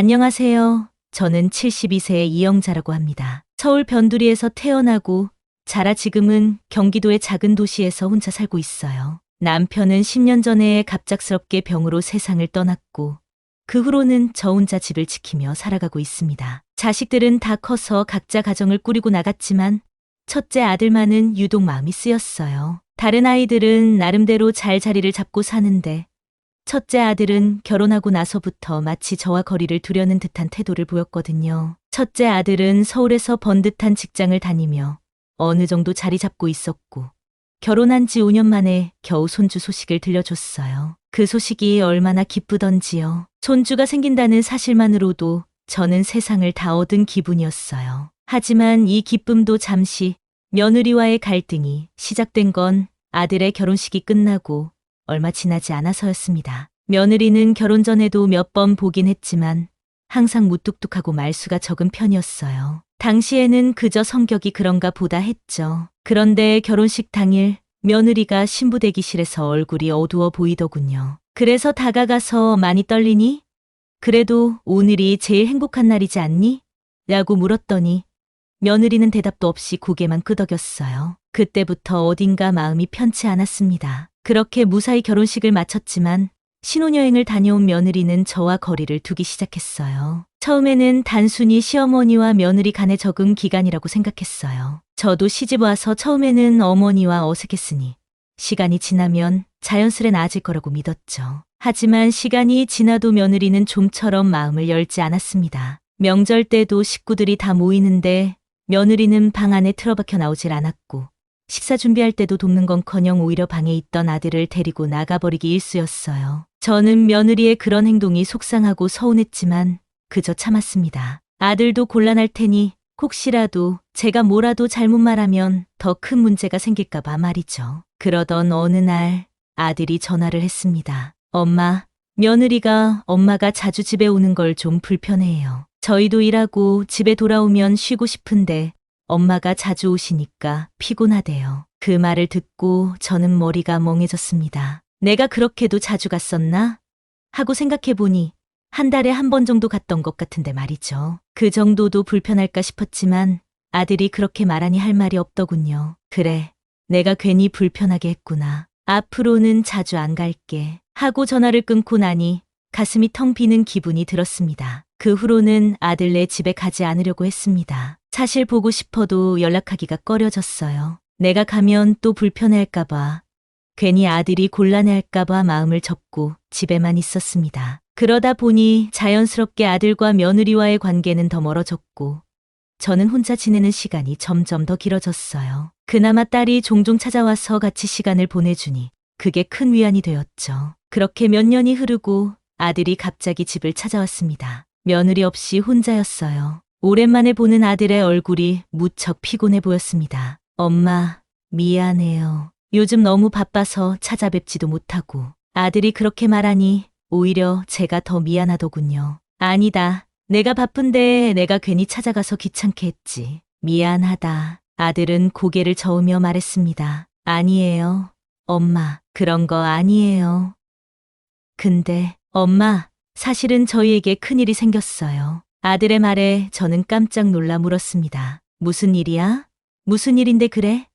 안녕하세요. 저는 72세의 이영자라고 합니다. 서울 변두리에서 태어나고 자라 지금은 경기도의 작은 도시에서 혼자 살고 있어요. 남편은 10년 전에 갑작스럽게 병으로 세상을 떠났고 그 후로는 저 혼자 집을 지키며 살아가고 있습니다. 자식들은 다 커서 각자 가정을 꾸리고 나갔지만 첫째 아들만은 유독 마음이 쓰였어요. 다른 아이들은 나름대로 잘 자리를 잡고 사는데 첫째 아들은 결혼하고 나서부터 마치 저와 거리를 두려는 듯한 태도를 보였거든요. 첫째 아들은 서울에서 번듯한 직장을 다니며 어느 정도 자리 잡고 있었고 결혼한 지 5년 만에 겨우 손주 소식을 들려줬어요. 그 소식이 얼마나 기쁘던지요. 손주가 생긴다는 사실만으로도 저는 세상을 다 얻은 기분이었어요. 하지만 이 기쁨도 잠시 며느리와의 갈등이 시작된 건 아들의 결혼식이 끝나고 얼마 지나지 않아서였습니다. 며느리는 결혼 전에도 몇 번 보긴 했지만 항상 무뚝뚝하고 말수가 적은 편이었어요. 당시에는 그저 성격이 그런가 보다 했죠. 그런데 결혼식 당일 며느리가 신부 대기실에서 얼굴이 어두워 보이더군요. 그래서 다가가서 많이 떨리니? 그래도 오늘이 제일 행복한 날이지 않니? 라고 물었더니 며느리는 대답도 없이 고개만 끄덕였어요. 그때부터 어딘가 마음이 편치 않았습니다. 그렇게 무사히 결혼식을 마쳤지만 신혼여행을 다녀온 며느리는 저와 거리를 두기 시작했어요. 처음에는 단순히 시어머니와 며느리 간의 적응 기간이라고 생각했어요. 저도 시집 와서 처음에는 어머니와 어색했으니 시간이 지나면 자연스레 나아질 거라고 믿었죠. 하지만 시간이 지나도 며느리는 좀처럼 마음을 열지 않았습니다. 명절 때도 식구들이 다 모이는데 며느리는 방 안에 틀어박혀 나오질 않았고 식사 준비할 때도 돕는 건커녕 오히려 방에 있던 아들을 데리고 나가버리기 일쑤였어요. 저는 며느리의 그런 행동이 속상하고 서운했지만 그저 참았습니다. 아들도 곤란할 테니 혹시라도 제가 뭐라도 잘못 말하면 더 큰 문제가 생길까봐 말이죠. 그러던 어느 날 아들이 전화를 했습니다. 엄마, 며느리가 엄마가 자주 집에 오는 걸 좀 불편해해요. 저희도 일하고 집에 돌아오면 쉬고 싶은데 엄마가 자주 오시니까 피곤하대요. 그 말을 듣고 저는 머리가 멍해졌습니다. 내가 그렇게도 자주 갔었나? 하고 생각해보니 한 달에 한 번 정도 갔던 것 같은데 말이죠. 그 정도도 불편할까 싶었지만 아들이 그렇게 말하니 할 말이 없더군요. 그래, 내가 괜히 불편하게 했구나. 앞으로는 자주 안 갈게. 하고 전화를 끊고 나니 가슴이 텅 비는 기분이 들었습니다. 그 후로는 아들네 집에 가지 않으려고 했습니다. 사실 보고 싶어도 연락하기가 꺼려졌어요. 내가 가면 또 불편해할까봐, 괜히 아들이 곤란해할까봐 마음을 접고 집에만 있었습니다. 그러다 보니 자연스럽게 아들과 며느리와의 관계는 더 멀어졌고 저는 혼자 지내는 시간이 점점 더 길어졌어요. 그나마 딸이 종종 찾아와서 같이 시간을 보내주니 그게 큰 위안이 되었죠. 그렇게 몇 년이 흐르고 아들이 갑자기 집을 찾아왔습니다. 며느리 없이 혼자였어요. 오랜만에 보는 아들의 얼굴이 무척 피곤해 보였습니다. 엄마, 미안해요. 요즘 너무 바빠서 찾아뵙지도 못하고. 아들이 그렇게 말하니 오히려 제가 더 미안하더군요. 아니다. 내가 바쁜데 내가 괜히 찾아가서 귀찮게 했지. 미안하다. 아들은 고개를 저으며 말했습니다. 아니에요. 엄마, 그런 거 아니에요. 근데 엄마, 사실은 저희에게 큰일이 생겼어요. 아들의 말에 저는 깜짝 놀라 물었습니다. 무슨 일이야? 무슨 일인데 그래?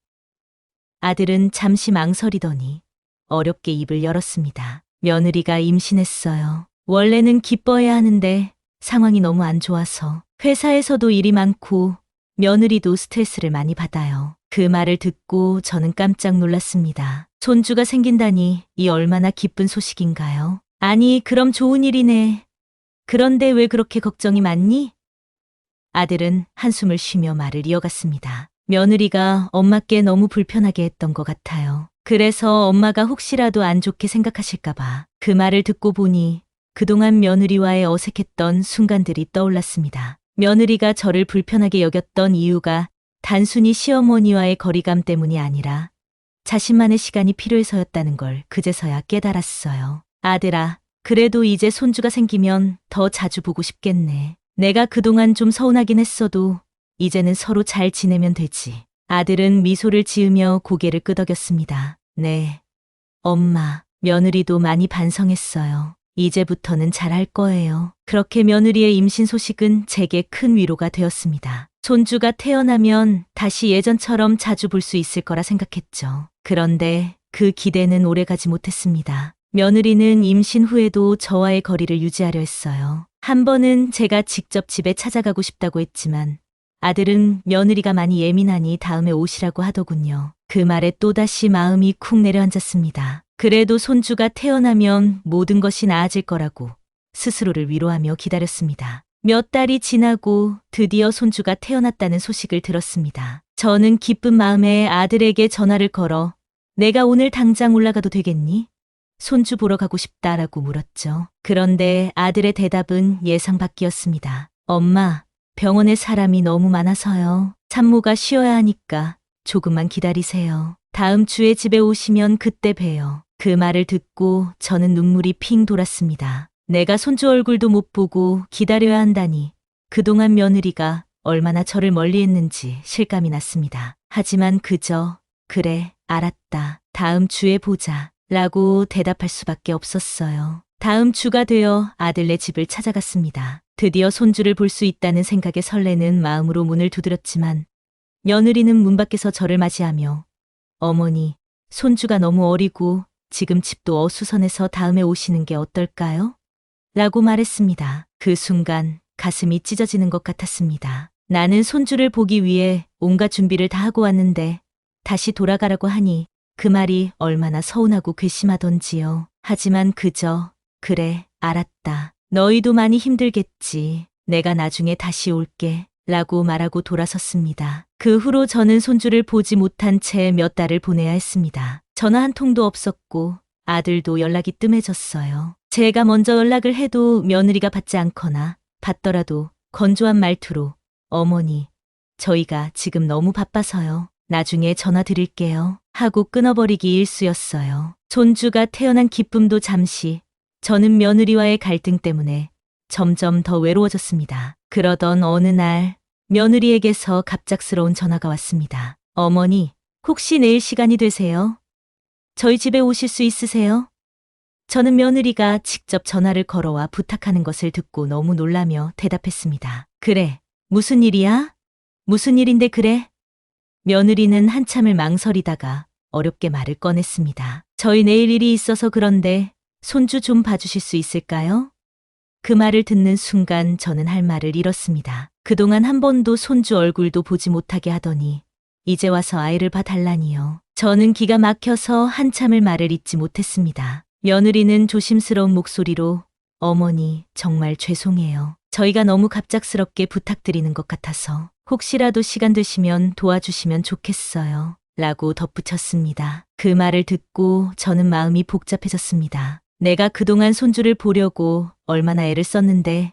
아들은 잠시 망설이더니 어렵게 입을 열었습니다. 며느리가 임신했어요. 원래는 기뻐해야 하는데 상황이 너무 안 좋아서 회사에서도 일이 많고 며느리도 스트레스를 많이 받아요. 그 말을 듣고 저는 깜짝 놀랐습니다. 손주가 생긴다니 이 얼마나 기쁜 소식인가요? 아니, 그럼 좋은 일이네. 그런데 왜 그렇게 걱정이 많니? 아들은 한숨을 쉬며 말을 이어갔습니다. 며느리가 엄마께 너무 불편하게 했던 것 같아요. 그래서 엄마가 혹시라도 안 좋게 생각하실까봐. 그 말을 듣고 보니 그동안 며느리와의 어색했던 순간들이 떠올랐습니다. 며느리가 저를 불편하게 여겼던 이유가 단순히 시어머니와의 거리감 때문이 아니라 자신만의 시간이 필요해서였다는 걸 그제서야 깨달았어요. 아들아, 그래도 이제 손주가 생기면 더 자주 보고 싶겠네. 내가 그동안 좀 서운하긴 했어도 이제는 서로 잘 지내면 되지. 아들은 미소를 지으며 고개를 끄덕였습니다. 네, 엄마, 며느리도 많이 반성했어요. 이제부터는 잘할 거예요. 그렇게 며느리의 임신 소식은 제게 큰 위로가 되었습니다. 손주가 태어나면 다시 예전처럼 자주 볼 수 있을 거라 생각했죠. 그런데 그 기대는 오래가지 못했습니다. 며느리는 임신 후에도 저와의 거리를 유지하려 했어요. 한 번은 제가 직접 집에 찾아가고 싶다고 했지만 아들은 며느리가 많이 예민하니 다음에 오시라고 하더군요. 그 말에 또다시 마음이 쿵 내려앉았습니다. 그래도 손주가 태어나면 모든 것이 나아질 거라고 스스로를 위로하며 기다렸습니다. 몇 달이 지나고 드디어 손주가 태어났다는 소식을 들었습니다. 저는 기쁜 마음에 아들에게 전화를 걸어 내가 오늘 당장 올라가도 되겠니? 손주 보러 가고 싶다라고 물었죠. 그런데 아들의 대답은 예상 밖이었습니다. 엄마, 병원에 사람이 너무 많아서요. 산모가 쉬어야 하니까 조금만 기다리세요. 다음 주에 집에 오시면 그때 봬요. 그 말을 듣고 저는 눈물이 핑 돌았습니다. 내가 손주 얼굴도 못 보고 기다려야 한다니 그동안 며느리가 얼마나 저를 멀리했는지 실감이 났습니다. 하지만 그저 그래, 알았다. 다음 주에 보자. 라고 대답할 수밖에 없었어요. 다음 주가 되어 아들네 집을 찾아갔습니다. 드디어 손주를 볼 수 있다는 생각에 설레는 마음으로 문을 두드렸지만 며느리는 문 밖에서 저를 맞이하며 어머니, 손주가 너무 어리고 지금 집도 어수선해서 다음에 오시는 게 어떨까요? 라고 말했습니다. 그 순간 가슴이 찢어지는 것 같았습니다. 나는 손주를 보기 위해 온갖 준비를 다 하고 왔는데 다시 돌아가라고 하니 그 말이 얼마나 서운하고 괘씸하던지요. 하지만 그저 그래, 알았다. 너희도 많이 힘들겠지. 내가 나중에 다시 올게. 라고 말하고 돌아섰습니다. 그 후로 저는 손주를 보지 못한 채 몇 달을 보내야 했습니다. 전화 한 통도 없었고 아들도 연락이 뜸해졌어요. 제가 먼저 연락을 해도 며느리가 받지 않거나 받더라도 건조한 말투로 어머니, 저희가 지금 너무 바빠서요. 나중에 전화 드릴게요. 하고 끊어버리기 일쑤였어요. 손주가 태어난 기쁨도 잠시, 저는 며느리와의 갈등 때문에 점점 더 외로워졌습니다. 그러던 어느 날 며느리에게서 갑작스러운 전화가 왔습니다. 어머니, 혹시 내일 시간이 되세요? 저희 집에 오실 수 있으세요? 저는 며느리가 직접 전화를 걸어와 부탁하는 것을 듣고 너무 놀라며 대답했습니다. 그래, 무슨 일이야? 무슨 일인데 그래? 며느리는 한참을 망설이다가 어렵게 말을 꺼냈습니다. 저희 내일 일이 있어서 그런데 손주 좀 봐주실 수 있을까요? 그 말을 듣는 순간 저는 할 말을 잃었습니다. 그동안 한 번도 손주 얼굴도 보지 못하게 하더니 이제 와서 아이를 봐달라니요. 저는 기가 막혀서 한참을 말을 잇지 못했습니다. 며느리는 조심스러운 목소리로 어머니, 정말 죄송해요. 저희가 너무 갑작스럽게 부탁드리는 것 같아서 혹시라도 시간 되시면 도와주시면 좋겠어요. 라고 덧붙였습니다. 그 말을 듣고 저는 마음이 복잡해졌습니다. 내가 그동안 손주를 보려고 얼마나 애를 썼는데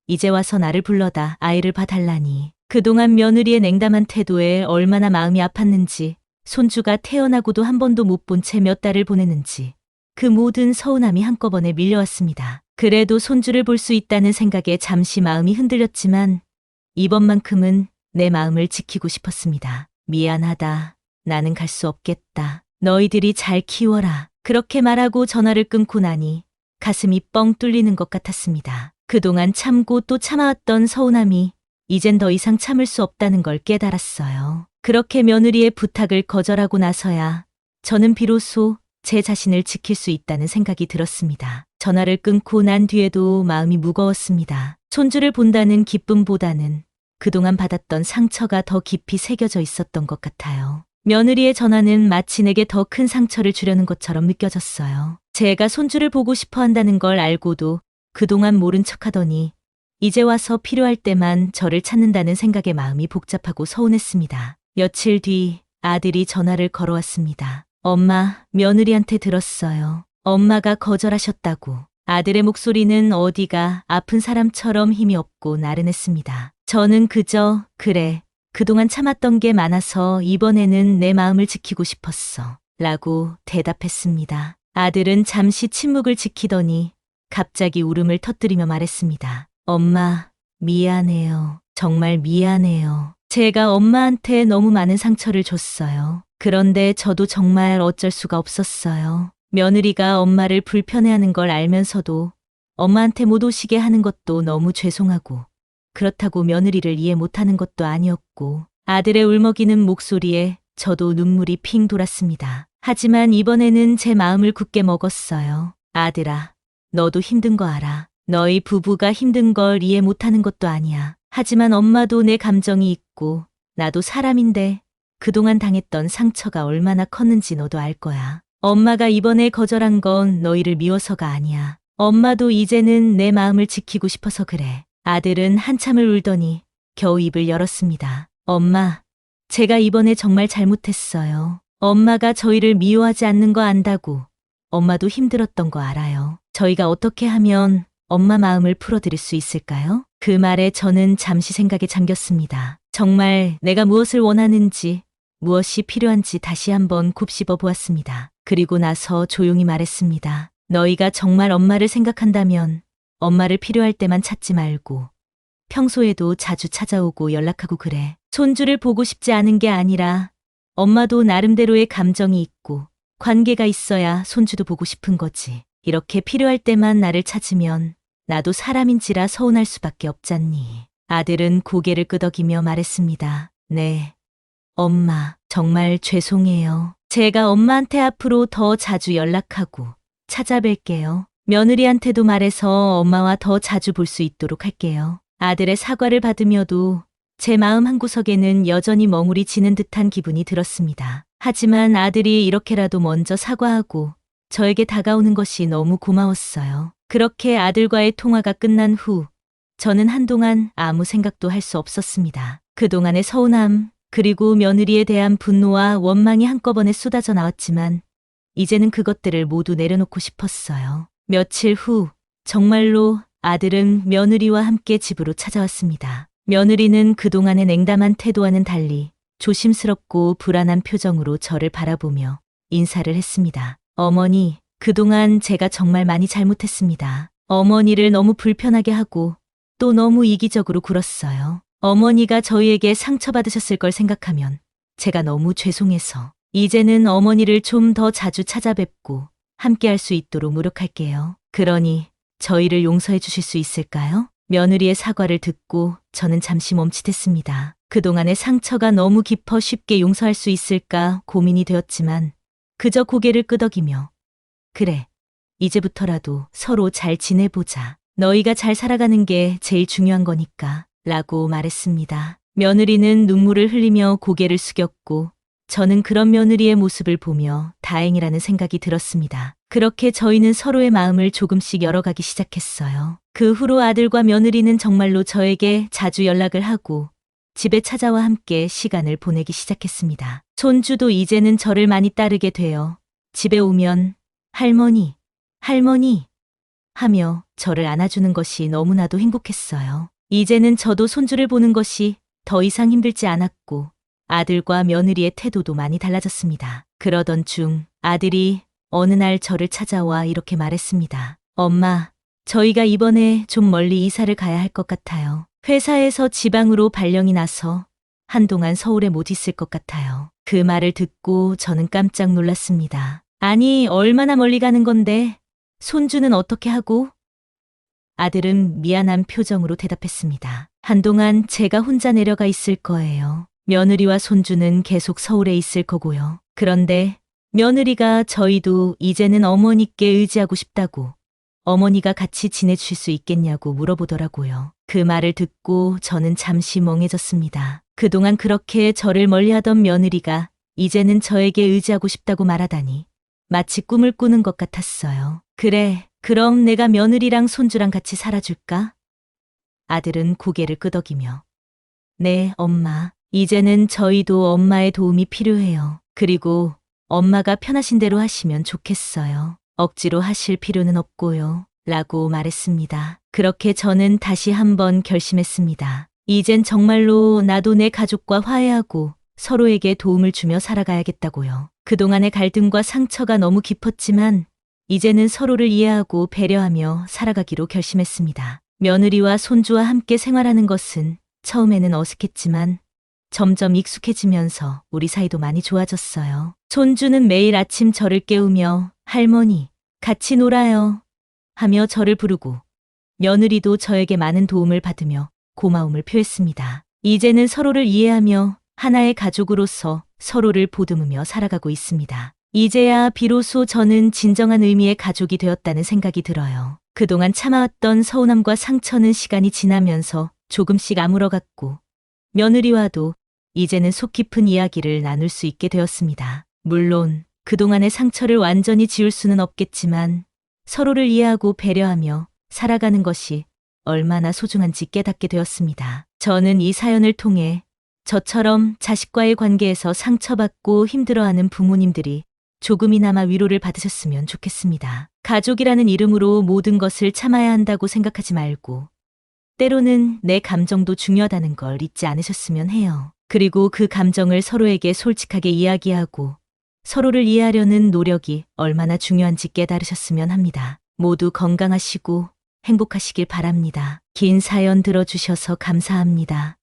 이제 와서 나를 불러다 아이를 봐달라니. 그동안 며느리의 냉담한 태도에 얼마나 마음이 아팠는지, 손주가 태어나고도 한 번도 못 본 채 몇 달을 보냈는지 그 모든 서운함이 한꺼번에 밀려왔습니다. 그래도 손주를 볼 수 있다는 생각에 잠시 마음이 흔들렸지만 이번만큼은 내 마음을 지키고 싶었습니다. 미안하다. 나는 갈 수 없겠다. 너희들이 잘 키워라. 그렇게 말하고 전화를 끊고 나니 가슴이 뻥 뚫리는 것 같았습니다. 그동안 참고 또 참아왔던 서운함이 이젠 더 이상 참을 수 없다는 걸 깨달았어요. 그렇게 며느리의 부탁을 거절하고 나서야 저는 비로소 제 자신을 지킬 수 있다는 생각이 들었습니다. 전화를 끊고 난 뒤에도 마음이 무거웠습니다. 손주를 본다는 기쁨보다는 그동안 받았던 상처가 더 깊이 새겨져 있었던 것 같아요. 며느리의 전화는 마치 내게 더 큰 상처를 주려는 것처럼 느껴졌어요. 제가 손주를 보고 싶어 한다는 걸 알고도 그동안 모른 척하더니 이제 와서 필요할 때만 저를 찾는다는 생각에 마음이 복잡하고 서운했습니다. 며칠 뒤 아들이 전화를 걸어왔습니다. 엄마, 며느리한테 들었어요. 엄마가 거절하셨다고. 아들의 목소리는 어디가 아픈 사람처럼 힘이 없고 나른했습니다. 저는 그저 그래, 그동안 참았던 게 많아서 이번에는 내 마음을 지키고 싶었어. 라고 대답했습니다. 아들은 잠시 침묵을 지키더니 갑자기 울음을 터뜨리며 말했습니다. 엄마, 미안해요. 정말 미안해요. 제가 엄마한테 너무 많은 상처를 줬어요. 그런데 저도 정말 어쩔 수가 없었어요. 며느리가 엄마를 불편해하는 걸 알면서도 엄마한테 못 오시게 하는 것도 너무 죄송하고, 그렇다고 며느리를 이해 못하는 것도 아니었고, 아들의 울먹이는 목소리에 저도 눈물이 핑 돌았습니다. 하지만 이번에는 제 마음을 굳게 먹었어요. 아들아, 너도 힘든 거 알아. 너희 부부가 힘든 걸 이해 못하는 것도 아니야. 하지만 엄마도 내 감정이 있고, 나도 사람인데, 그동안 당했던 상처가 얼마나 컸는지 너도 알 거야. 엄마가 이번에 거절한 건 너희를 미워서가 아니야. 엄마도 이제는 내 마음을 지키고 싶어서 그래. 아들은 한참을 울더니 겨우 입을 열었습니다. 엄마, 제가 이번에 정말 잘못했어요. 엄마가 저희를 미워하지 않는 거 안다고. 엄마도 힘들었던 거 알아요. 저희가 어떻게 하면 엄마 마음을 풀어드릴 수 있을까요? 그 말에 저는 잠시 생각에 잠겼습니다. 정말 내가 무엇을 원하는지, 무엇이 필요한지 다시 한번 곱씹어 보았습니다. 그리고 나서 조용히 말했습니다. 너희가 정말 엄마를 생각한다면 엄마를 필요할 때만 찾지 말고 평소에도 자주 찾아오고 연락하고 그래. 손주를 보고 싶지 않은 게 아니라 엄마도 나름대로의 감정이 있고 관계가 있어야 손주도 보고 싶은 거지. 이렇게 필요할 때만 나를 찾으면 나도 사람인지라 서운할 수밖에 없잖니. 아들은 고개를 끄덕이며 말했습니다. 네. 엄마, 정말 죄송해요. 제가 엄마한테 앞으로 더 자주 연락하고 찾아뵐게요. 며느리한테도 말해서 엄마와 더 자주 볼 수 있도록 할게요. 아들의 사과를 받으며도 제 마음 한구석에는 여전히 멍울이지는 듯한 기분이 들었습니다. 하지만 아들이 이렇게라도 먼저 사과하고 저에게 다가오는 것이 너무 고마웠어요. 그렇게 아들과의 통화가 끝난 후 저는 한동안 아무 생각도 할 수 없었습니다. 그동안의 서운함, 그리고 며느리에 대한 분노와 원망이 한꺼번에 쏟아져 나왔지만 이제는 그것들을 모두 내려놓고 싶었어요. 며칠 후 정말로 아들은 며느리와 함께 집으로 찾아왔습니다. 며느리는 그동안의 냉담한 태도와는 달리 조심스럽고 불안한 표정으로 저를 바라보며 인사를 했습니다. 어머니, 그동안 제가 정말 많이 잘못했습니다. 어머니를 너무 불편하게 하고 또 너무 이기적으로 굴었어요. 어머니가 저희에게 상처받으셨을 걸 생각하면 제가 너무 죄송해서 이제는 어머니를 좀 더 자주 찾아뵙고 함께 할 수 있도록 노력할게요. 그러니 저희를 용서해 주실 수 있을까요? 며느리의 사과를 듣고 저는 잠시 멈칫했습니다. 그동안의 상처가 너무 깊어 쉽게 용서할 수 있을까 고민이 되었지만 그저 고개를 끄덕이며 그래, 이제부터라도 서로 잘 지내보자. 너희가 잘 살아가는 게 제일 중요한 거니까 라고 말했습니다. 며느리는 눈물을 흘리며 고개를 숙였고 저는 그런 며느리의 모습을 보며 다행이라는 생각이 들었습니다. 그렇게 저희는 서로의 마음을 조금씩 열어가기 시작했어요. 그 후로 아들과 며느리는 정말로 저에게 자주 연락을 하고 집에 찾아와 함께 시간을 보내기 시작했습니다. 손주도 이제는 저를 많이 따르게 되어 집에 오면 할머니, 할머니 하며 저를 안아주는 것이 너무나도 행복했어요. 이제는 저도 손주를 보는 것이 더 이상 힘들지 않았고 아들과 며느리의 태도도 많이 달라졌습니다. 그러던 중 아들이 어느 날 저를 찾아와 이렇게 말했습니다. 엄마, 저희가 이번에 좀 멀리 이사를 가야 할 것 같아요. 회사에서 지방으로 발령이 나서 한동안 서울에 못 있을 것 같아요. 그 말을 듣고 저는 깜짝 놀랐습니다. 아니, 얼마나 멀리 가는 건데 손주는 어떻게 하고? 아들은 미안한 표정으로 대답했습니다. 한동안 제가 혼자 내려가 있을 거예요. 며느리와 손주는 계속 서울에 있을 거고요. 그런데 며느리가 저희도 이제는 어머니께 의지하고 싶다고 어머니가 같이 지내주실 수 있겠냐고 물어보더라고요. 그 말을 듣고 저는 잠시 멍해졌습니다. 그동안 그렇게 저를 멀리하던 며느리가 이제는 저에게 의지하고 싶다고 말하다니 마치 꿈을 꾸는 것 같았어요. 그래, 그럼 내가 며느리랑 손주랑 같이 살아줄까? 아들은 고개를 끄덕이며 네, 엄마. 이제는 저희도 엄마의 도움이 필요해요. 그리고 엄마가 편하신 대로 하시면 좋겠어요. 억지로 하실 필요는 없고요. 라고 말했습니다. 그렇게 저는 다시 한번 결심했습니다. 이젠 정말로 나도 내 가족과 화해하고 서로에게 도움을 주며 살아가야겠다고요. 그동안의 갈등과 상처가 너무 깊었지만 이제는 서로를 이해하고 배려하며 살아가기로 결심했습니다. 며느리와 손주와 함께 생활하는 것은 처음에는 어색했지만 점점 익숙해지면서 우리 사이도 많이 좋아졌어요. 손주는 매일 아침 저를 깨우며 할머니, 같이 놀아요 하며 저를 부르고 며느리도 저에게 많은 도움을 받으며 고마움을 표했습니다. 이제는 서로를 이해하며 하나의 가족으로서 서로를 보듬으며 살아가고 있습니다. 이제야 비로소 저는 진정한 의미의 가족이 되었다는 생각이 들어요. 그동안 참아왔던 서운함과 상처는 시간이 지나면서 조금씩 아물어갔고, 며느리와도 이제는 속 깊은 이야기를 나눌 수 있게 되었습니다. 물론 그동안의 상처를 완전히 지울 수는 없겠지만 서로를 이해하고 배려하며 살아가는 것이 얼마나 소중한지 깨닫게 되었습니다. 저는 이 사연을 통해 저처럼 자식과의 관계에서 상처받고 힘들어하는 부모님들이 조금이나마 위로를 받으셨으면 좋겠습니다. 가족이라는 이름으로 모든 것을 참아야 한다고 생각하지 말고 때로는 내 감정도 중요하다는 걸 잊지 않으셨으면 해요. 그리고 그 감정을 서로에게 솔직하게 이야기하고 서로를 이해하려는 노력이 얼마나 중요한지 깨달으셨으면 합니다. 모두 건강하시고 행복하시길 바랍니다. 긴 사연 들어주셔서 감사합니다.